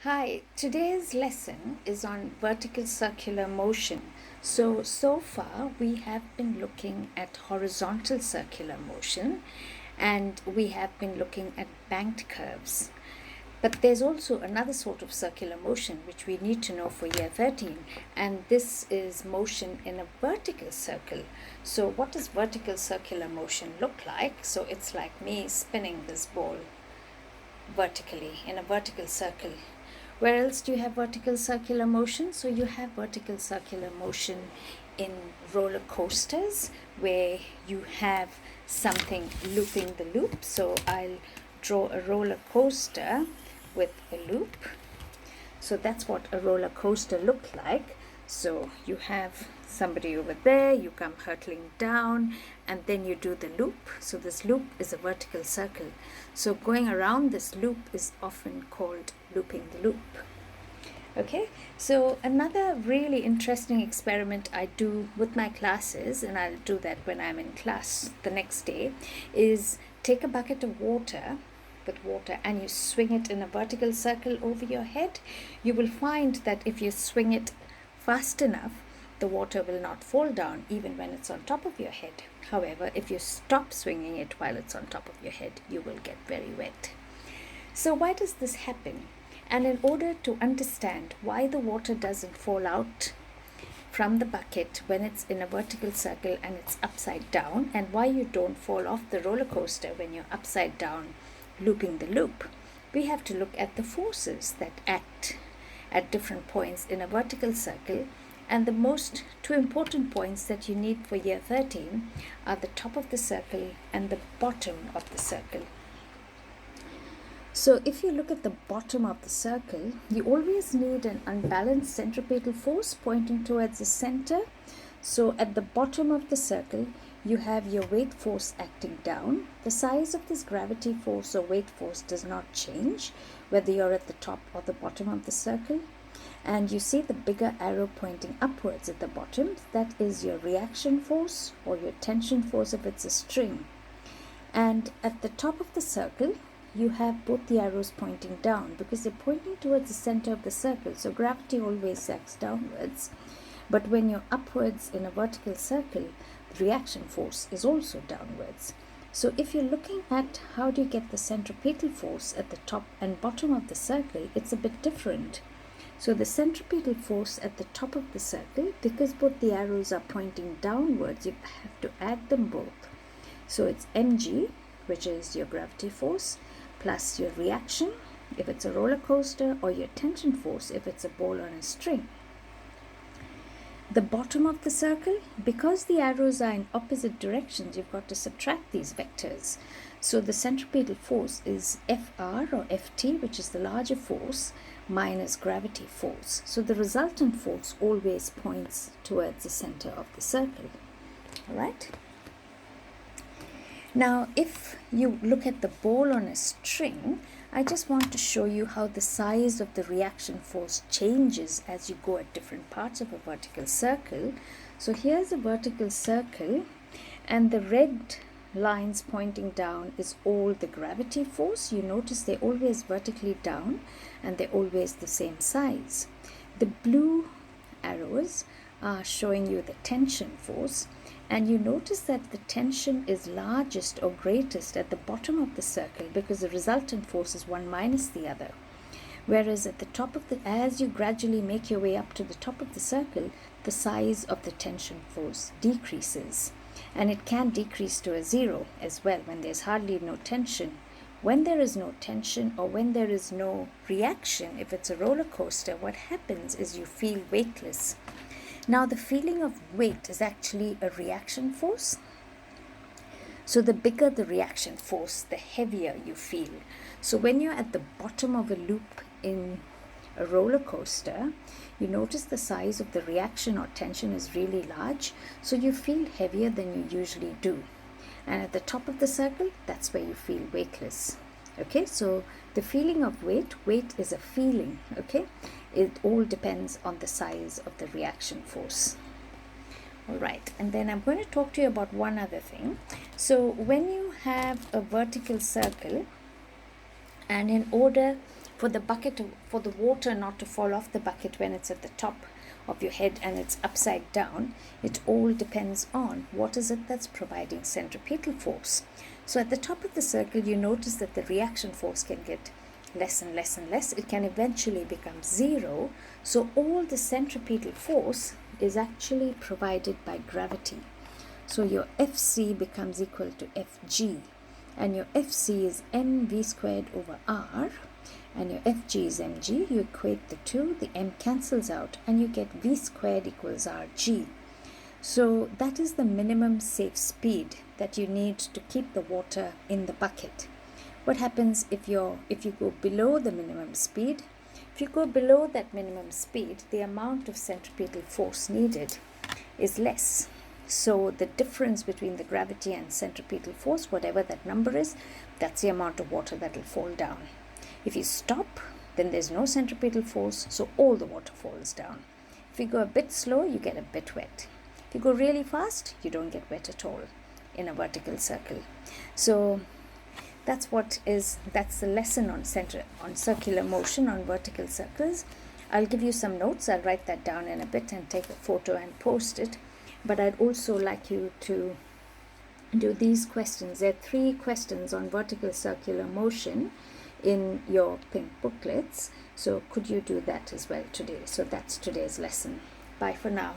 Hi, today's lesson is on vertical circular motion. So far we have been looking at horizontal circular motion and we have been looking at banked curves. But there's also another sort of circular motion which we need to know for year 13, and this is motion in a vertical circle. So what does vertical circular motion look like? So it's like me spinning this ball vertically in a vertical circle. Where else do you have vertical circular motion? So you have vertical circular motion in roller coasters where you have something looping the loop. So I'll draw a roller coaster with a loop. So that's what a roller coaster looks like. So you have somebody over there, you come hurtling down, and then you do the loop. So this loop is a vertical circle. So going around this loop is often called looping the loop. Okay, so another really interesting experiment I do with my classes, and I'll do that when I'm in class the next day, is take a bucket of water with water and you swing it in a vertical circle over your head. You will find that if you swing it fast enough, the water will not fall down even when it's on top of your head. However, if you stop swinging it while it's on top of your head, you will get very wet. So why does this happen? And in order to understand why the water doesn't fall out from the bucket when it's in a vertical circle and it's upside down, and why you don't fall off the roller coaster when you're upside down looping the loop, we have to look at the forces that act at different points in a vertical circle. And the most two important points that you need for year 13 are the top of the circle and the bottom of the circle. So if you look at the bottom of the circle, you always need an unbalanced centripetal force pointing towards the center. So at the bottom of the circle, you have your weight force acting down. The size of this gravity force or weight force does not change whether you're at the top or the bottom of the circle. And you see the bigger arrow pointing upwards at the bottom. That is your reaction force or your tension force if it's a string. And at the top of the circle, you have both the arrows pointing down because they're pointing towards the center of the circle. So gravity always acts downwards. But when you're upwards in a vertical circle, the reaction force is also downwards. So if you're looking at how do you get the centripetal force at the top and bottom of the circle, it's a bit different. So the centripetal force at the top of the circle, because both the arrows are pointing downwards, you have to add them both. So it's mg, which is your gravity force, plus your reaction, if it's a roller coaster, or your tension force, if it's a ball on a string. The bottom of the circle, because the arrows are in opposite directions, you've got to subtract these vectors. So the centripetal force is Fr or Ft, which is the larger force, minus gravity force. So the resultant force always points towards the center of the circle. All right? Now, if you look at the ball on a string, I just want to show you how the size of the reaction force changes as you go at different parts of a vertical circle. So here's a vertical circle, and the red lines pointing down is all the gravity force. You notice they're always vertically down and they're always the same size. The blue arrows are showing you the tension force, and you notice that the tension is largest or greatest at the bottom of the circle because the resultant force is one minus the other. Whereas at the top of as you gradually make your way up to the top of the circle, the size of the tension force decreases. And it can decrease to a zero as well when there's hardly no tension. When there is no tension or when there is no reaction, if it's a roller coaster, what happens is you feel weightless. Now, the feeling of weight is actually a reaction force. So the bigger the reaction force, the heavier you feel. So when you're at the bottom of a loop in a roller coaster, you notice the size of the reaction or tension is really large. So you feel heavier than you usually do. And at the top of the circle, that's where you feel weightless. Okay, so the feeling of weight is a feeling, okay? It all depends on the size of the reaction force. All right, and then I'm going to talk to you about one other thing. So when you have a vertical circle, and in order for the bucket, for the water not to fall off the bucket when it's at the top of your head and it's upside down, it all depends on what is it that's providing centripetal force. So at the top of the circle, you notice that the reaction force can get less and less and less. It can eventually become zero. So all the centripetal force is actually provided by gravity. So your Fc becomes equal to Fg, and your Fc is mv squared over r, and your Fg is mg. You equate the two, the m cancels out, and you get v squared equals rg. So that is the minimum safe speed that you need to keep the water in the bucket. What happens if you go below the minimum speed? If you go below that minimum speed, the amount of centripetal force needed is less. So the difference between the gravity and centripetal force, whatever that number is, that's the amount of water that will fall down. If you stop, then there's no centripetal force, so all the water falls down. If you go a bit slow, you get a bit wet. If you go really fast, you don't get wet at all in a vertical circle. So that's the lesson on circular motion on vertical circles. I'll give you some notes. I'll write that down in a bit and take a photo and post it. But I'd also like you to do these questions. There are 3 questions on vertical circular motion in your pink booklets. So could you do that as well today? So that's today's lesson. Bye for now.